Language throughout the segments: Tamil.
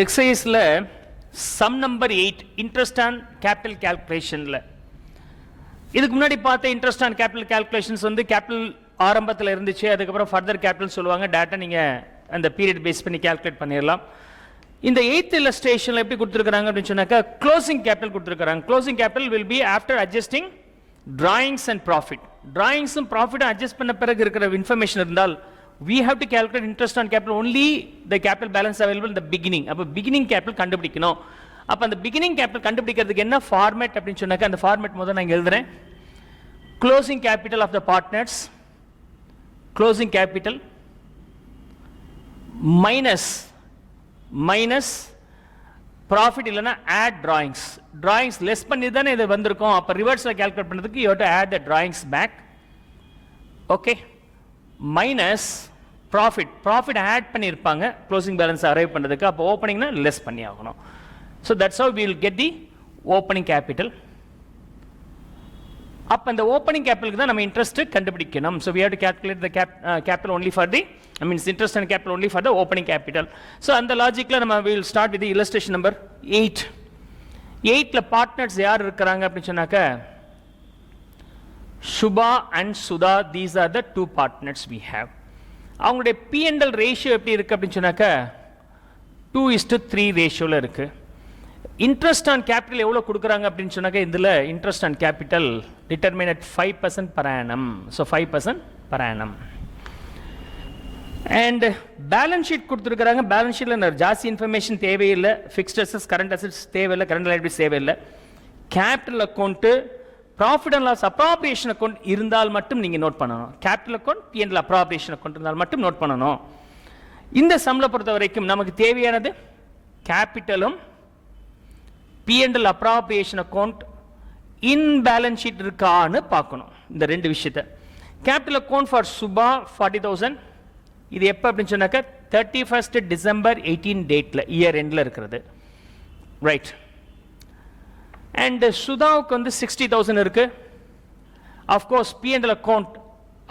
எக்ஸசைஸில் some number 8 interest on capital கேல்குலேஷனில் இதுக்கு முன்னாடி பார்த்த இன்ட்ரெஸ்ட் ஆன் கேபிட்டல் கேல்குலேஷன்ஸ் வந்து கேபிட்டல் ஆரம்பத்தில் இருந்துச்சு, அதுக்கப்புறம் ஃபர்தர் கேபிட்டல் சொல்லுவாங்க. டேட்டா நீங்கள் அந்த பீரியட் பேஸ் பண்ணி கேல்குலேட் பண்ணிடலாம். இந்த 8th இல்லஸ்ட்ரேஷனில் எப்படி கொடுத்துருக்காங்க அப்படின்னு சொன்னாக்கா க்ளோசிங் கேபிட்டல் கொடுத்துருக்காங்க. Closing capital will be after adjusting drawings and profit. டிராயிங்ஸும் ப்ராஃபிட்டும் அட்ஜஸ்ட் பண்ண பிறகு இருக்கிற இன்ஃபர்மேஷன் இருந்தால் we have to calculate interest on capital only the capital balance available in the beginning. அப்போ beginning capital கண்டுபிடிக்கணும். அப்போ அந்த beginning capital கண்டுபிடிக்கிறதுக்கு என்ன ஃபார்மேட் அப்படின்னு சொன்னாக்கா அந்த ஃபார்மேட் முதல்ல நான் எழுதுறேன். closing capital of the partners, closing capital minus profit இல்லைன்னா add drawings லெஸ் பண்ணி தானே இது வந்திருக்கும். அப்போ ரிவர்ஸில் கால்குலேட் பண்ணுறதுக்கு you have to add the drawings back. Okay, minus profit add பண்ணியிருப்பாங்க க்ளோசிங் பேலன்ஸ் அரைவ் பண்ணுறதுக்கு. அப்போ ஓப்பனிங்னா லெஸ் பண்ணி ஆகணும். So that's how we will get the opening capital. அப்போ அந்த ஓப்பனிங் கேபிட்டலுக்கு தான் நம்ம இன்ட்ரெஸ்ட் கண்டுபிடிக்கணும். So we have to calculate the capital only for the interest and capital only for the opening capital. So அந்த லாஜிக்கில் நம்ம will start with illustration number 8. 8ல் பார்ட்னர்ஸ் யார் இருக்கிறாங்க அப்படின்னு சொன்னாக்க Shubha and Sudha, these are the two partners we have. அவங்களுடைய P&L ரேஷியோ எப்படி இருக்கு அப்படின்னு சொன்னாக்க 2:3 ரேஷியோவில் இருக்கு. இன்ட்ரெஸ்ட் ஆன் கேபிட்டல் எவ்வளோ கொடுக்குறாங்க அப்படின்னு சொன்னாக்க இதில் interest on capital determine at 5% per annum. So 5% per annum. And balance sheet கொடுத்துருக்குறாங்க. பேலன்ஸ் ஷீட்டில் ஜாஸ்தி இன்ஃபர்மேஷன் தேவையில்லை. ஃபிக்ஸ்ட் அசட்ஸ், கரண்ட் அசட்ஸ் தேவையில்லை, கரண்ட் லைபிலிட்டிஸ் தேவையில்லை. Capital account, profit and loss appropriation account இருந்தால் மட்டும் நீங்கள் நோட் பண்ணணும். Capital account, P&L appropriation account இருந்தால் மட்டும் நோட் பண்ணணும். இந்த சம்மில் பொறுத்த வரைக்கும் நமக்கு தேவையானது கேபிட்டலும் P&L appropriation account in balance sheet இருக்கான்னு பார்க்கணும். இந்த ரெண்டு விஷயத்தை. Capital account for Subha 40,000. இது எப்போ அப்படின்னு சொன்னாக்க 31st December 18 டேட்டில், இயர் எண்டில் இருக்கிறது. ரைட். அண்ட் சுதாவுக்கு வந்து 60,000 இருக்கு. அஃப்கோர்ஸ் P&L account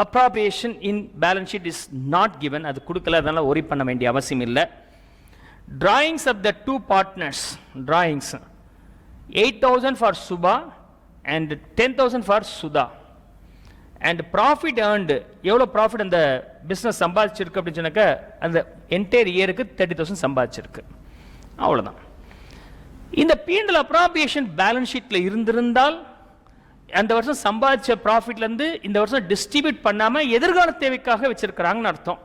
appropriation in balance sheet is not given, அது கொடுக்கல, அதனால ஒரி பண்ண வேண்டிய அவசியம் இல்லை. Drawings of the two partners, drawings 8,000 for Subha and 10,000 for Sudha. And profit earned, எவ்வளோ ப்ராஃபிட் அந்த பிஸ்னஸ் சம்பாதிச்சிருக்கு அப்படின்னு சொன்னாக்க அந்த என்டையர் இயருக்கு 30,000 சம்பாதிச்சிருக்கு. அவ்வளோதான். இந்த P&L அப்ராப்ரியேஷன் பேலன்ஸ் ஷீட்டில் இருந்திருந்தால் அந்த வருஷம் சம்பாதிச்ச ப்ராஃபிட்லேருந்து இந்த வருஷம் டிஸ்ட்ரிபியூட் பண்ணாமல் எதிர்கால தேவைக்காக வச்சிருக்கிறாங்கன்னு அர்த்தம்.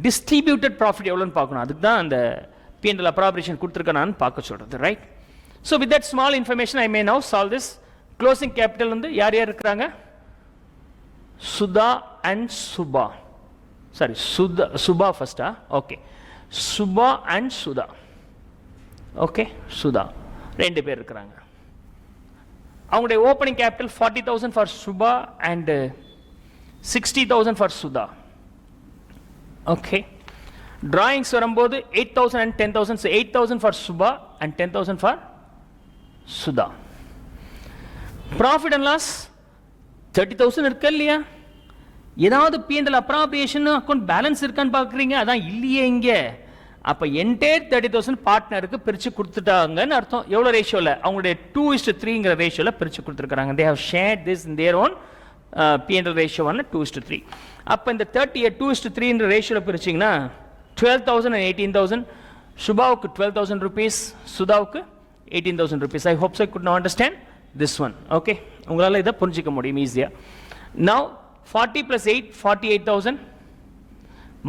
டிஸ்ட்ரிபியூட்டட் ப்ராஃபிட் எவ்வளோன்னு பார்க்கணும். அதுக்கு தான் அந்த P&L அப்ராப்ரியேஷன் கொடுத்துருக்கேன்னு பார்க்க சொல்கிறது. Right. So with that small information I may now solve this. Closing capital வந்து யார் யார் இருக்கிறாங்க? சுதா அண்ட் சுபா. சாரி, சுபா ஃபர்ஸ்டா? Okay, Subha and Sudha. Okay, Sudha ரெண்டு பேர் இருக்கிறாங்க. அவங்களுடைய opening capital 40,000 for Subha and 60,000 for Sudha. Okay, drawings வரும்போது 8,000 and 10,000. 8,000 for Subha and 10,000 for Sudha. Profit and loss 30,000 இருக்கு இல்லையா? ஏதாவது P&L அப்ராப்ரியேஷன் அக்கௌண்ட் பேலன்ஸ் இருக்கான்னு பார்க்குறீங்க, அதான் இல்லையே இங்கே. அப்போ என்டையர் 30,000 பார்ட்னருக்கு பிரித்து கொடுத்துட்டாங்கன்னு அர்த்தம். எவ்வளோ ரேஷியோவில்? அவங்களுடைய 2:3ங்கிற ரேஷியோவில் பிரித்து கொடுத்துருக்காங்க. They have shared this in their own P&L ratio 2:3. அப்போ இந்த 2:3ன்ற ரேஷியோவில் பிரிச்சிங்கன்னா 12,000 and 18,000. சுபாவுக்கு 12,000 rupees, சுதாவுக்கு 18,000 rupees. I hopes I could not understand this one. Okay, உங்களால் இதை புரிஞ்சிக்க முடியும் ஈஸியாக. Now 40 + 8 48,000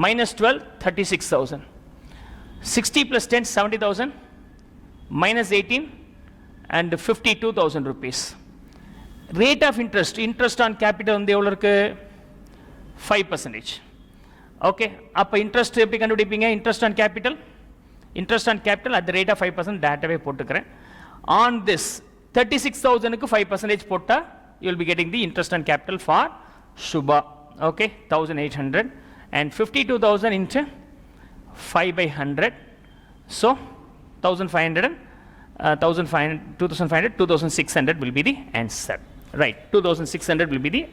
minus 12 36,000. 60 + 10 70,000 minus 18 and 52,000 rupees. Rate of interest on capital வந்து எவ்வளோ இருக்கு? 5%. ஓகே, அப்போ இன்ட்ரெஸ்ட் எப்படி கண்டுபிடிப்பீங்க? Interest on capital at the rate of 5% டேட்டாவே போட்டுக்கிறேன். ஆன் திஸ் 36,000க்கு 5% போட்டால் you will be getting the interest on capital for Shubha. Okay, 1,800 and 52,000 into 5/100. So 1,500 and 2,500, 2,600 will be the answer. Right, 2,600 will be the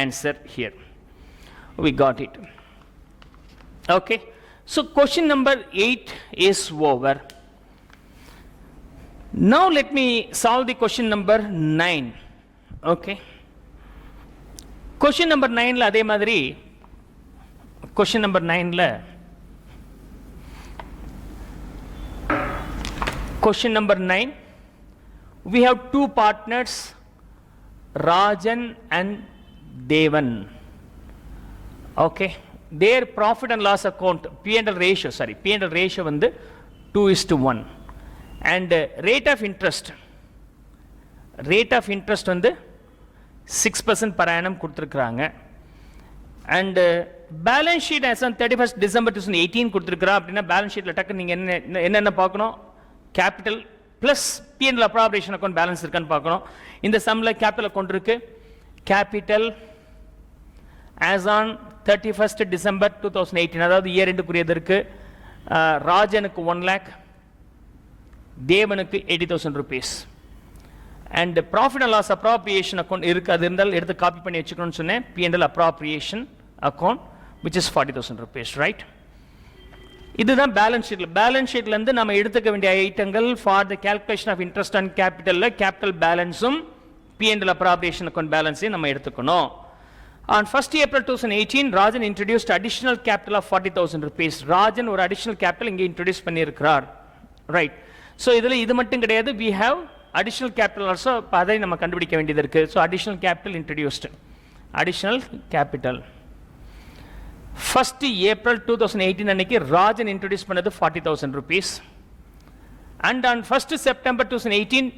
answer here. We got it. Okay, So question number 8 is over. Now let me solve the question number 9. Okay. Question number 9 la adhe madri question number 9 la question number 9 we have two partners Rajan and Devan. Okay, their profit and loss account P&L ratio வந்து 2:1 and rate of interest வந்து 6% per annum கொடுத்திருக்காங்க and balance sheet as on 31st December 2018 கொடுத்திருக்கா அப்படினா balance sheetல டக்கு நீங்க என்னென்ன பார்க்கணும் capital plus P&L appropriation account balance இருக்கான்னு பார்க்கணும். இந்த sumல capital account இருக்கு. Capital as on 31st December 2018 அதாவது இயர் எண்ட் குறியது இருக்கு. ராஜனுக்கு 1 lakh, தேவனுக்கு 80,000 rupees. And profit and loss appropriation account இருக்கு. அது இருந்தால் எடுத்து காப்பி பண்ணி வச்சுக்கணும்னு சொன்னேன். P&L appropriation account which is 40,000 rupees, right? இதுதான் பேலன்ஸ் ஷீட்ல. பேலன்ஸ் ஷீட்ல இருந்து நம்ம எடுத்துக்க வேண்டிய ஐட்டங்கள் for the calculation of interest and கேபிட்டல்ல கேபிட்டல் பேலன்ஸும் P&L appropriation account பேலன்ஸையும் நம்ம எடுத்துக்கணும். On 1st April 2018 Rajan introduced additional capital of 40,000 rupees. Rajan ஒரு additional capital இங்கே introduce பண்ணியிருக்கிறார், ரைட்? ஸோ இதில் இது மட்டும் கிடையாது, we have additional capital also. அதை நம்ம கண்டுபிடிக்க வேண்டியது இருக்கு. So additional capital introduced, additional capital 1st April 2018 அன்னைக்கு ராஜன் இன்ட்ரோடியூஸ் பண்ணது 40,000 rupees. And on 1st September 2018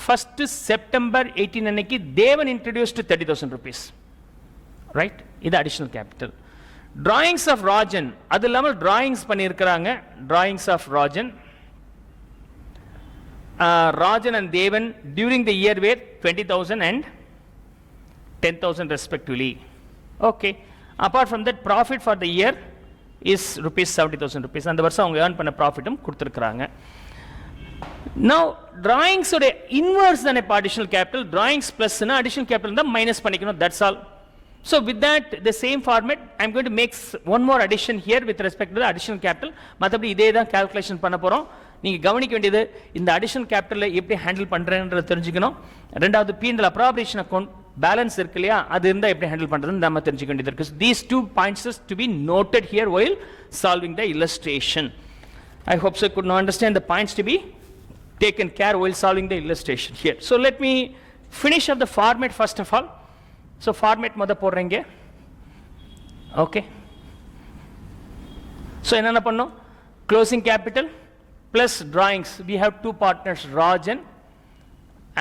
1st September 18 அன்னைக்கு தேவன் introduced 30,000 rupees, right? இது additional capital. drawings of Rajan, அது இல்லாமல் drawings பண்ணியிருக்கிறாங்க. drawings of Rajan, Rajan and தேவன் during the year were 20,000 and 10,000 respectively. Okay. Apart from that, profit for the year is rupees 70,000 rupees. அந்த வருஷம் அவங்க earn பண்ண ப்ராஃபிட்டும் கொடுத்திருக்காங்க. Now drawings ஓட inverse தானே additional capital. drawings plus னா additional capital தான் மைனஸ் பண்ணிக்கணும், that's all. So with that, the same format, I am going to make one more addition here with respect to the additional capital. மற்றபடி இதே தான் calculation பண்ண போறோம். நீங்க கவனிக்க வேண்டியது இந்த additional capital எப்படி ஹேண்டில் பண்றேன்றதை தெரிஞ்சுக்கணும். ரெண்டாவது P&L appropriation account பேலன்ஸ் இருக்கு இல்லையா, அது இருந்தா எப்படி ஹேண்டில் பண்றதுன்னு நம்ம தெரிஞ்சுக்க வேண்டியது இருக்கு. These two points is to be noted here while solving the illustration. I hope so you could now understand the points to be taken care while solving the illustration here. So let me finish up the format first of all. So format முத போடுறீங்க. Okay. So என்னென்ன பண்ணோம்? Closing capital plus drawings. We have two partners, Rajan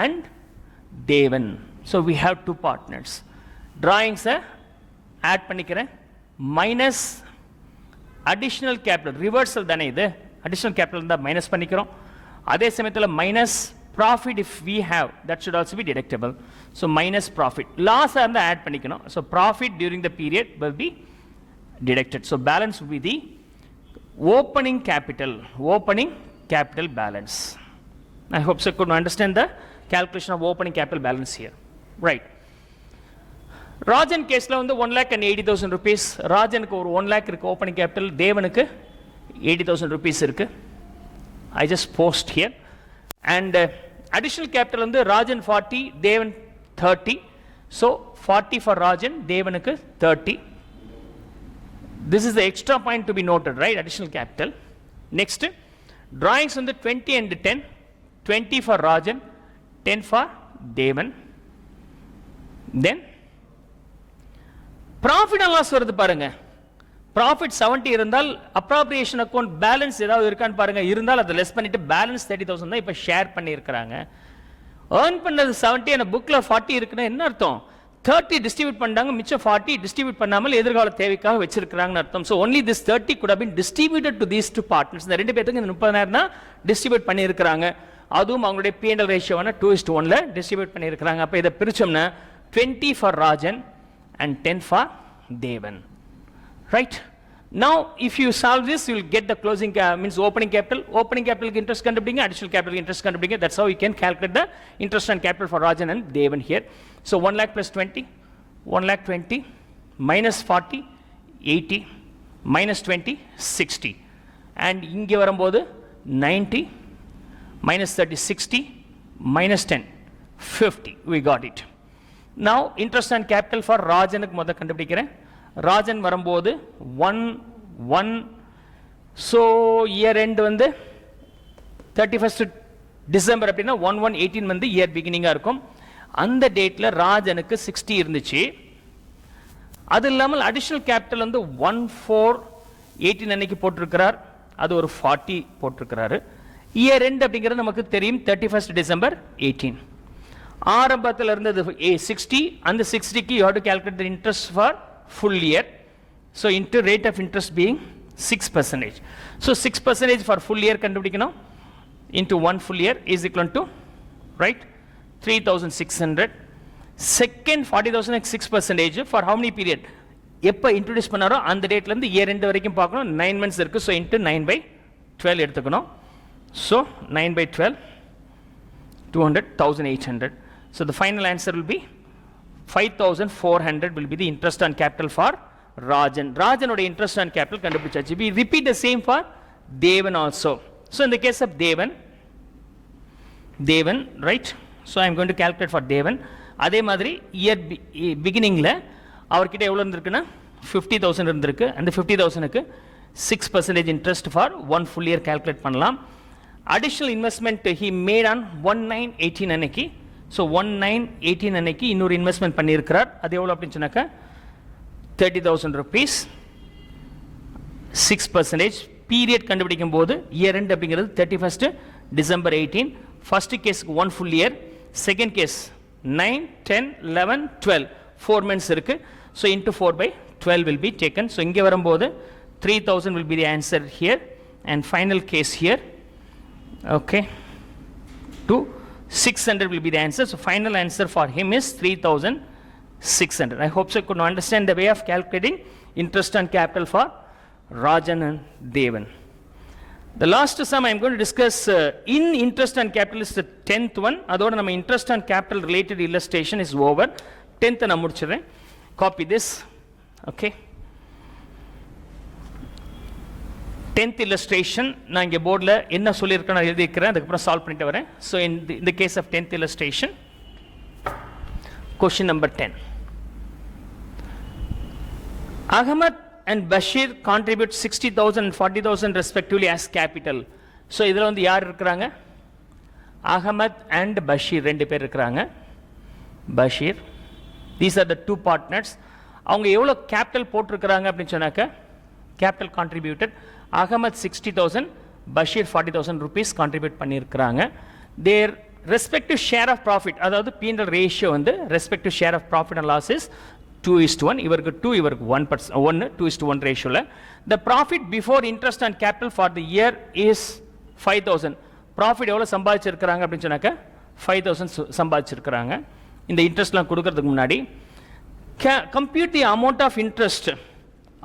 and Devan. So we have two partners. drawings add பண்ணிக்கிறேன் minus additional capital, reversal தானே இது, additional capital தான் minus பண்ணிக்கிறோம். அதே சமயத்தில் minus profit if we have, that should also be deductible. So minus profit, loss இருந்தா add பண்ணிக்கணும். So profit during the period will be deducted. So balance will be the opening capital balance. I hope so you could understand the calculation of opening capital balance here, right? Rajan கேஸ்ல வந்து 1,80,000 rupees. ராஜனுக்கு ஒரு 1 lakh இருக்கு ஓப்பனிங் கேபிட்டல், தேவனுக்கு 80,000 rupees இருக்கு. I just post here. And additional capital வந்து ராஜன் 40, தேவன் 30. So 40 for ராஜன், தேவனுக்கு 30. This is the extra point to be noted, right? Additional capital. Next, drawings வந்து 20 and 10. 20 for ராஜன், 10 for தேவன். Then profit and loss வருது பாருங்க. profit 70 இருந்தால் appropriation account balance ஏதாவது இருக்கான்னு பாருங்க. இருந்தால் அதை லெஸ் பண்ணிட்டு balance 30,000 தான் இப்ப ஷேர் பண்ணி இருக்காங்க. earn பண்ணது 70 and bookல 40 இருக்குன்னா என்ன அர்த்தம்? 30 டிஸ்ட்ரிபியூட் பண்ணாங்க, மிச்சம் 40 டிஸ்ட்ரிபியூட் பண்ணாமல் எதிர்கால தேவைக்காக வச்சிருக்காங்கன்னு அர்த்தம். So only this 30 could have been distributed to these two partners. இந்த ரெண்டு பேருக்கு இந்த 30,000 தான் டிஸ்ட்ரிபியூட் பண்ணி இருக்காங்க. அதுவும் அவங்களுடைய P&L ரேஷியோவான 2:1ல டிஸ்ட்ரிபியூட் பண்ணி இருக்காங்க. அப்ப இத பிரிச்சோம்னா 20 for Rajan and 10 for Devan, right? Now if you solve this, you will get the closing means opening capital interest கண்டுபிடிங்க, additional capital interest கண்டுபிடிங்க. That's how you can calculate the interest and capital for Rajan and Devan here. So 1 lakh plus 20, 1 lakh 20 minus 40, 80, minus 20, 60. And இங்கே வரும்போது 90, minus 30, 60, minus 10, 50. We got it. Now, interest on capital for ராஜனுக்கு முத கண்டுபிடிக்கிறேன். ராஜன் வரும்போது 1, so year end வந்து 31st December அப்படின்னா 1/1/18 வந்து இயர் பிகினிங்காக இருக்கும். அந்த டேட்டில் ராஜனுக்கு 60 இருந்துச்சு. அது இல்லாமல் அடிஷ்னல் கேபிட்டல் வந்து 1/4/18 அன்னைக்கு போட்டிருக்கிறார். அது ஒரு 40 போட்டிருக்கிறாரு. இயர் எண்ட் அப்படிங்கிறது நமக்கு தெரியும் 31st December 18. ஆரம்பத்தில் இருந்தது 60. அந்த 60க்கு you have to calculate the interest for full year. So into rate of interest being 6%. So 6% for full year கண்டுபிடிக்கணும். Into 1 full year is equal to, right, 3,600. Second 40,000 6% for how many period? எப்போ இன்ட்ரோடியூஸ் பண்ணாரோ அந்த டேட்லேருந்து இயர் எண்டு வரைக்கும் பார்க்கணும். 9 months இருக்குது. ஸோ இன்ட்டு 9/12 எடுத்துக்கணும். So 9/12, 200, 1,800. So the final answer will be 5,400 will be the interest on capital for Rajan. Rajanoட interest on capital கண்டுபிடிச்சாச்சு. We repeat the same for Devan also. So in the case of Devan, right? So I am going to calculate for Devan. அதே மாதிரி இயர் பிகினிங்கில் அவர்கிட்ட எவ்வளோ இருந்திருக்குன்னா 50,000 இருந்திருக்கு. அந்த 50,000க்கு 6% interest for 1 full year calculate பண்ணலாம். Additional investment he made on 1/9/18 அன்னைக்கு. ஸோ 1/9/18 அன்னைக்கு இன்னொரு இன்வெஸ்ட்மெண்ட் பண்ணியிருக்கிறார். அது எவ்வளோ அப்படின்னு சொன்னாக்கா 30,000 rupees, 6%. பீரியட் கண்டுபிடிக்கும் போது இயர் எண்ட் அப்படிங்கிறது 31st December 18. ஃபர்ஸ்ட் கேஸுக்கு 1 full year, second case 9, 10, 11, 12, 4 months இருக்கு. So into 4/12 will be taken. So இங்கே வரும்போது 3,000 will be the answer here, and final case here, okay, 600 will be the answer. So final answer for him is 3,600. I hope so you could understand the way of calculating interest on capital for Rajan and Devan. The last sum I am going to discuss in interest on capital is the 10th one. அதோட நம்ம interest on capital related illustration is over. 10th நான் முடிச்சிடுறேன். Copy this. Okay. 10th illustration நான் இங்கே போர்டில் என்ன சொல்லியிருக்கேன் எழுதியிருக்கிறேன். அதுக்கப்புறம் சால்வ் பண்ணிட்டு வரேன். So in the case of 10th illustration, question number 10. Ahmad and Bashir contribute 60,000 and 40,000 respectively as capital. So இதில் வந்து யார் இருக்கிறாங்க? அகமத் and Bashir ரெண்டு பேர் இருக்கிறாங்க. Bashir, these are the two partners. அவங்க எவ்வளோ கேபிட்டல் போட்டிருக்கிறாங்க அப்படின்னு சொன்னாக்க capital contributed Ahmed 60,000, Bashir 40,000 rupees contribute பண்ணியிருக்கிறாங்க. Their respective share of profit, அதாவது P&L ரேஷியோ வந்து respective share of profit and loss is 2:1. இவருக்கு 2, இவருக்கு 1, 2:1 ரேஷியோவில். The profit before interest and capital for the year is 5,000. ப்ராஃபிட் எவ்வளோ சம்பாதிச்சிருக்கிறாங்க அப்படின்னு சொன்னாக்க 5,000 சம்பாதிச்சிருக்கிறாங்க. இந்த இன்ட்ரெஸ்ட்லாம் கொடுக்கறதுக்கு முன்னாடி compute the amount of interest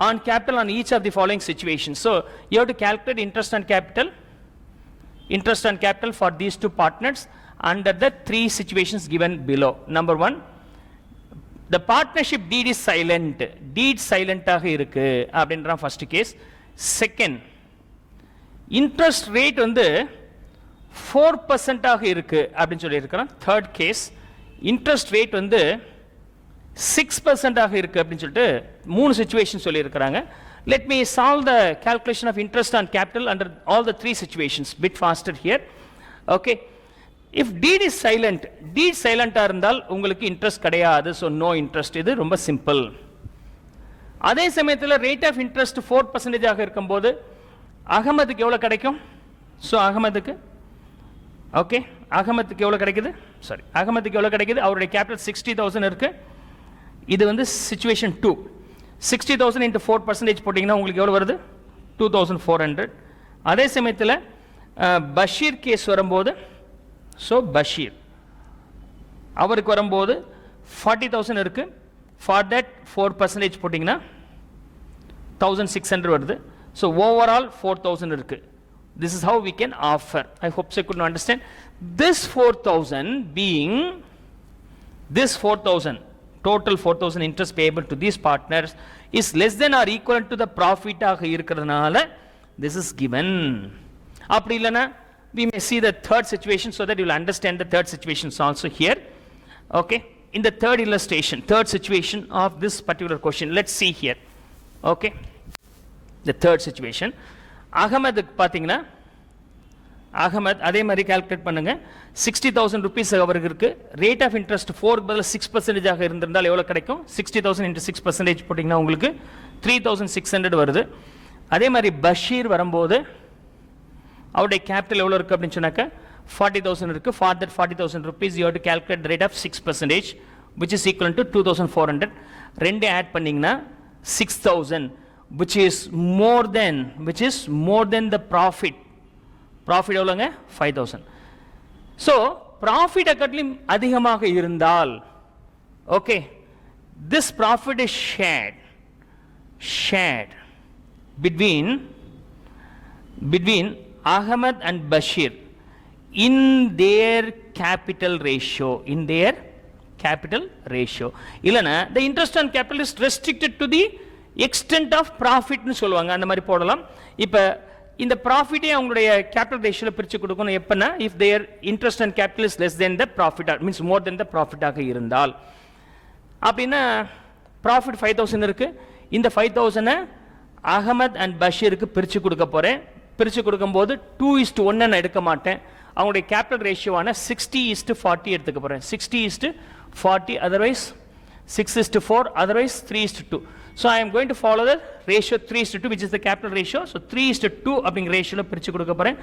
on capital on each of the following situations. So you have to calculate interest on capital for these two partners under the 3 situations given below. Number 1, the partnership deed is silent. Deed silent ஆக இருக்கு அப்படின்ற first case. Second, interest rate வந்து 4% ஆக இருக்கு அப்படின்னு சொல்லியிருக்கிறோம். தேர்ட் கேஸ், இன்ட்ரெஸ்ட் ரேட் வந்து 6% ஆக இருக்கு அப்படின்னு சொல்லிட்டு 3 சிச்சுவேஷன் சொல்லியிருக்கிறாங்க. Let me solve the calculation of interest on capital under all the 3 situations bit faster here. Okay. If deed is silent, deed silent இருந்தால் உங்களுக்கு இன்ட்ரெஸ்ட் கிடையாது. So no interest. இது ரொம்ப சிம்பிள். அதே சமயத்தில் ரேட் ஆஃப் இன்ட்ரெஸ்ட் 4% ஆக இருக்கும்போது அகமதுக்கு எவ்வளோ கிடைக்கும்? ஸோ அகமதுக்கு ஓகே, அகமதுக்கு எவ்வளோ கிடைக்குது? அகமதுக்கு எவ்வளோ கிடைக்குது? அவருடைய கேபிட்டல் 60,000 இருக்கு. இது வந்து சிச்சுவேஷன் 2. 60,000 into 4% போட்டிங்கன்னா உங்களுக்கு எவ்வளோ வருது? 2,400. அதே சமயத்தில் பஷீர் கேஸ் வரும்போது, ஸோ பஷீர் அவருக்கு வரும்போது 40,000 இருக்கு. ஃபார் தட் 4% போட்டிங்கன்னா 1,600 வருது. ஸோ ஓவரால் 4,000 இருக்கு. This is how we can offer. I hope so you could understand. This 4,000 being this 4,000, total 4,000 interest payable to these partners is less than or equivalent to the profit ஆக இருக்கிறதுனால this is given. அப்படி இல்லைனா we may see the third situation so that you will understand the third situations also here. Okay, in the third illustration, third situation of this particular question, let's see here. Okay, the third situation, அகமதுக்கு பார்த்தீங்கன்னா அகமத் அதே மாதிரி கால்குலேட் பண்ணுங்க 60,000 rupees அவருக்கு இருக்கு. ரேட் ஆஃப் இன்ட்ரெஸ்ட் 4 பதில் 6% ஆக இருந்திருந்தால் எவ்வளோ கிடைக்கும்? 60,000 into 6% போட்டிங்கன்னா உங்களுக்கு 3,600 வருது. அதே மாதிரி பஷீர் வரும்போது அவருடைய கேபிட்டல் எவ்வளோ இருக்குது அப்படின்னு சொன்னாக்க 40,000 இருக்குது. For that 40,000 rupees you have to calculate the rate of 6%, which is equivalent to 2,400. ரெண்டு ஆட் பண்ணிங்கன்னா 6,000, which is more than the profit. Profit எவ்வளோங்க? 5,000. ஸோ ப்ராஃபிட் அக்கட்லையும் அதிகமாக இருந்தால் okay, this profit is shirt between Ahmed and Bashir in their capital ratio. இல்லைனா the interest on capital is restricted to the extent of profit னு சொல்லுவாங்க. அந்த மாதிரி போடலாம். இப்போ இந்த ப்ராஃபிட்டே அவங்களுடைய கேபிட்டல் ரேஷியோவில் பிரித்து கொடுக்கணும். எப்போனா if their interest and capital is less then the profit, means more then the ப்ராஃபிட்டாக இருந்தால். அப்படின்னா ப்ராஃபிட் 5,000 இருக்குது. இந்த 5,000 அகமத் அண்ட் பஷீருக்கு பிரித்து கொடுக்க போகிறேன். பிரித்து கொடுக்கும்போது 2:1 நான் எடுக்க மாட்டேன். அவங்களுடைய கேபிட்டல் ரேஷியோவான 60:40 எடுத்துக்க போகிறேன். 60:40, otherwise 6:4, otherwise 3:2. So I am going to follow the ratio 3:2, which is the capital ratio. So 3:2 அப்படிங்கிற ரேஷியோவில் பிரித்து கொடுக்க போகிறேன்.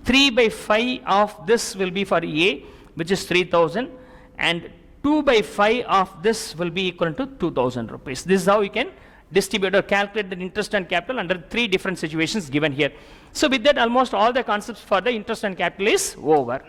3/5 of this will be for A, which is 3,000, and 2/5 of this will be equal to 2,000 rupees. This is how you can distribute or calculate the interest and capital under three different situations given here. So with that, almost all the concepts for the interest and capital is over.